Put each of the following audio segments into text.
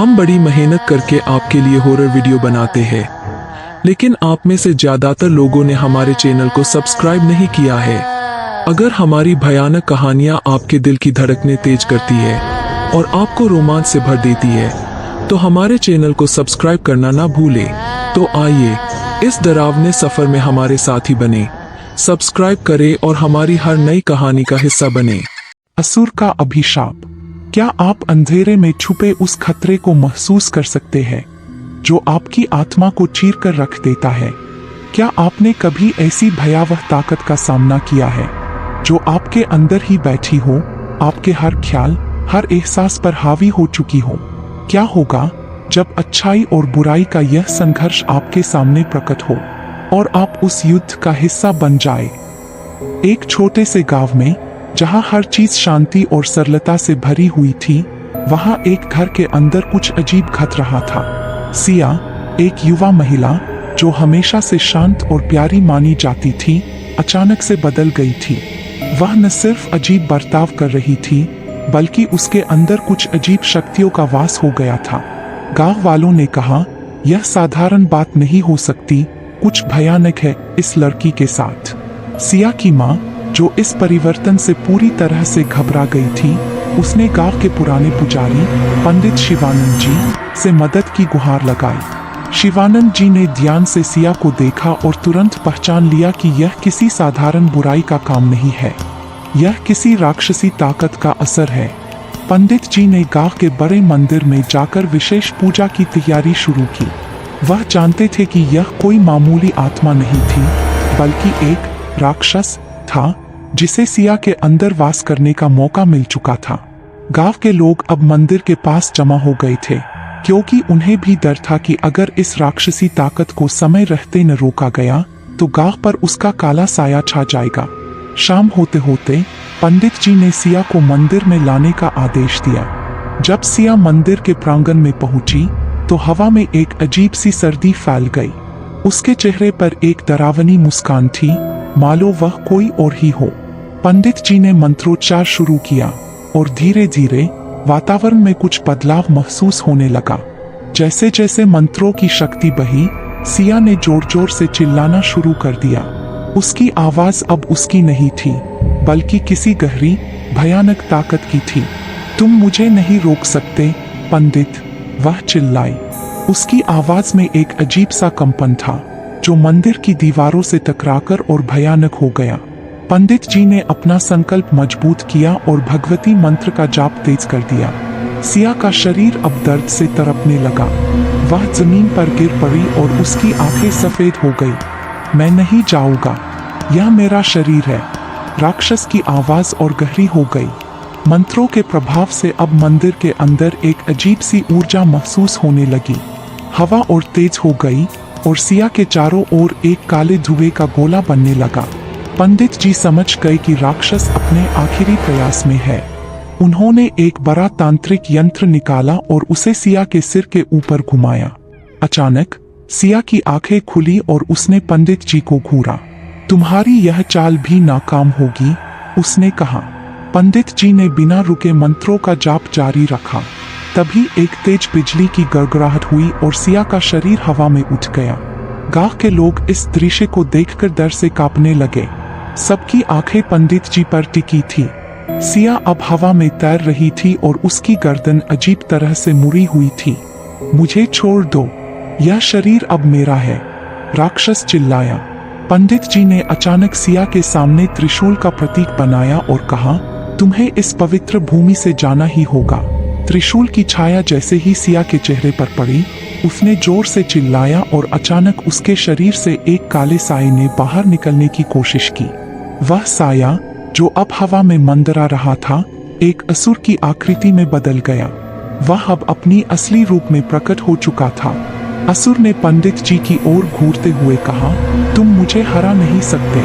हम बड़ी मेहनत करके आपके लिए हॉरर वीडियो बनाते हैं, लेकिन आप में से ज्यादातर लोगों ने हमारे चैनल को सब्सक्राइब नहीं किया है। अगर हमारी भयानक कहानियां आपके दिल की धड़कनें तेज करती है और आपको रोमांच से भर देती है, तो हमारे चैनल को सब्सक्राइब करना ना भूलें। तो आइए इस डरावने सफर में हमारे साथी बने, सब्सक्राइब करें और हमारी हर नई कहानी का हिस्सा बने। असुर का अभिशाप। क्या आप अंधेरे में छुपे उस खतरे को महसूस कर सकते हैं जो आपकी आत्मा को चीर कर रख देता है? क्या आपने कभी ऐसी भयावह ताकत का सामना किया है जो आपके अंदर ही बैठी हो, आपके हर ख्याल, हर एहसास पर हावी हो चुकी हो? क्या होगा जब अच्छाई और बुराई का यह संघर्ष आपके सामने प्रकट हो और आप उस युद्ध का हिस्सा बन जाए? एक छोटे से गांव में, जहां हर चीज शांति और सरलता से भरी हुई थी, वहां एक घर के अंदर कुछ अजीब घट रहा था। सिया, एक युवा महिला जो हमेशा से शांत और प्यारी मानी जाती थी, अचानक से बदल गई थी। वह न सिर्फ अजीब बर्ताव कर रही थी, बल्कि उसके अंदर कुछ अजीब शक्तियों का वास हो गया था। गांव वालों ने कहा, यह साधारण बात नहीं हो सकती, कुछ भयानक है इस लड़की के साथ। सिया की माँ, जो इस परिवर्तन से पूरी तरह से घबरा गई थी, उसने गांव के पुराने पुजारी पंडित शिवानंद जी से मदद की गुहार लगाई। शिवानंद जी ने ध्यान से सिया को देखा और तुरंत पहचान लिया कि यह किसी साधारण बुराई का काम नहीं है, यह किसी राक्षसी ताकत का असर है। पंडित जी ने गांव के बड़े मंदिर में जाकर विशेष पूजा की तैयारी शुरू की। वह जानते थे कि यह कोई मामूली आत्मा नहीं थी, बल्कि एक राक्षस था जिसे सिया के अंदर वास करने का मौका मिल चुका था। गांव के लोग अब मंदिर के पास जमा हो गए थे, क्योंकि उन्हें भी डर था कि अगर इस राक्षसी ताकत को समय रहते न रोका गया तो गांव पर उसका काला साया छा जाएगा। शाम होते होते पंडित जी ने सिया को मंदिर में लाने का आदेश दिया। जब सिया मंदिर के प्रांगण में पहुंची तो हवा में एक अजीब सी सर्दी फैल गई। उसके चेहरे पर एक डरावनी मुस्कान थी, मानो वह कोई और ही हो। पंडित जी ने मंत्रोच्चार शुरू किया और धीरे धीरे वातावरण में कुछ बदलाव महसूस होने लगा। जैसे जैसे मंत्रों की शक्ति बही, सिया ने जोर जोर से चिल्लाना शुरू कर दिया। उसकी आवाज अब उसकी नहीं थी, बल्कि किसी गहरी भयानक ताकत की थी। तुम मुझे नहीं रोक सकते पंडित, वह चिल्लाई। उसकी आवाज में एक अजीब सा कंपन था जो मंदिर की दीवारों से टकराकर और भयानक हो गया। पंडित जी ने अपना संकल्प मजबूत किया और भगवती मंत्र का जाप तेज कर दिया। सिया का शरीर अब दर्द से तड़पने लगा। वह जमीन पर गिर पड़ी और उसकी आंखें सफेद हो गई। मैं नहीं जाऊंगा, यह मेरा शरीर है, राक्षस की आवाज और गहरी हो गई। मंत्रों के प्रभाव से अब मंदिर के अंदर एक अजीब सी ऊर्जा महसूस होने लगी। हवा और तेज हो गई और सिया के चारों ओर एक काले धुएं का गोला बनने लगा। पंडित जी समझ गए कि राक्षस अपने आखिरी प्रयास में है। उन्होंने एक बड़ा तांत्रिक यंत्र निकाला और उसे सिया के सिर के ऊपर घुमाया। अचानक सिया की आंखें खुली और उसने पंडित जी को घूरा। तुम्हारी यह चाल भी नाकाम होगी, उसने कहा। पंडित जी ने बिना रुके मंत्रों का जाप जारी रखा। तभी एक तेज बिजली की गड़गड़ाहट हुई और सिया का शरीर हवा में उठ गया। गांव के लोग इस दृश्य को देखकर डर से कांपने लगे। सबकी आंखें पंडित जी पर टिकी थी। सिया अब हवा में तैर रही थी और उसकी गर्दन अजीब तरह से मुड़ी हुई थी। मुझे छोड़ दो, यह शरीर अब मेरा है, राक्षस चिल्लाया। पंडित जी ने अचानक सिया के सामने त्रिशूल का प्रतीक बनाया और कहा, तुम्हें इस पवित्र भूमि से जाना ही होगा। त्रिशूल की छाया जैसे ही सिया के चेहरे पर पड़ी, उसने जोर से चिल्लाया और अचानक उसके शरीर से एक काले साये ने बाहर निकलने की कोशिश की। वह साया, जो अब हवा में मंडरा रहा था, एक असुर की आकृति में बदल गया। वह अब अपनी असली रूप में प्रकट हो चुका था। असुर ने पंडित जी की ओर घूरते हुए कहा, तुम मुझे हरा नहीं सकते,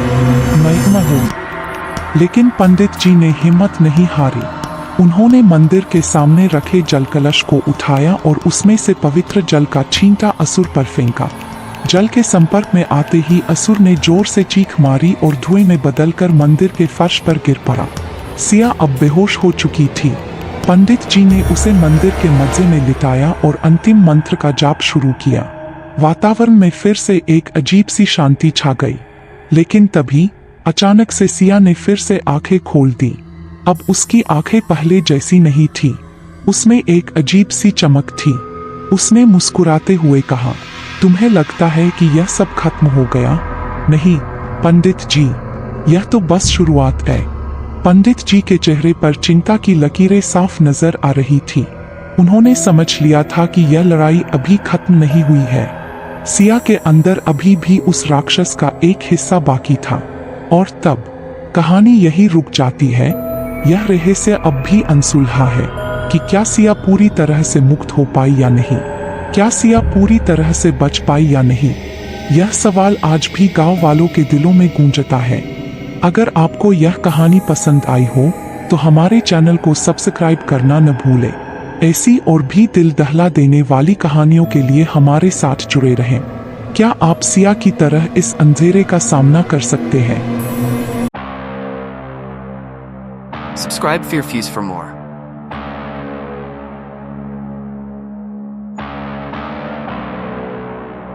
मैं हूं। लेकिन पंडित जी ने हिम्मत नहीं हारी। उन्होंने मंदिर के सामने रखे जल कलश को उठाया और उसमें से पवित्र जल का छींटा असुर पर फेंका। जल के संपर्क में आते ही असुर ने जोर से चीख मारी और धुएं में बदलकर मंदिर के फर्श पर गिर पड़ा। सिया अब बेहोश हो चुकी थी। पंडित जी ने उसे मंदिर के मध्य में लिटाया और अंतिम मंत्र का जाप शुरू किया। वातावरण में फिर से एक अजीब सी शांति छा गई। लेकिन तभी अचानक से सिया ने फिर से आंखें खोल दी। अब उसकी आंखें पहले जैसी नहीं थी, उसमें एक अजीब सी चमक थी। उसने मुस्कुराते हुए कहा, तुम्हें लगता है कि यह सब खत्म हो गया? नहीं पंडित जी, यह तो बस शुरुआत है। पंडित जी के चेहरे पर चिंता की लकीरें साफ नजर आ रही थी। उन्होंने समझ लिया था कि यह लड़ाई अभी खत्म नहीं हुई है। सिया के अंदर अभी भी उस राक्षस का एक हिस्सा बाकी था। और तब कहानी यही रुक जाती है। यह रहस्य अब भी अनसुलझा है कि क्या सिया पूरी तरह से मुक्त हो पाई या नहीं, क्या सिया पूरी तरह से बच पाई या नहीं। यह सवाल आज भी गांव वालों के दिलों में गूंजता है। अगर आपको यह कहानी पसंद आई हो तो हमारे चैनल को सब्सक्राइब करना न भूलें। ऐसी और भी दिल दहला देने वाली कहानियों के लिए हमारे साथ जुड़े रहें। क्या आप सिया की तरह इस अंधेरे का सामना कर सकते हैं? Subscribe Fear Fuse for more.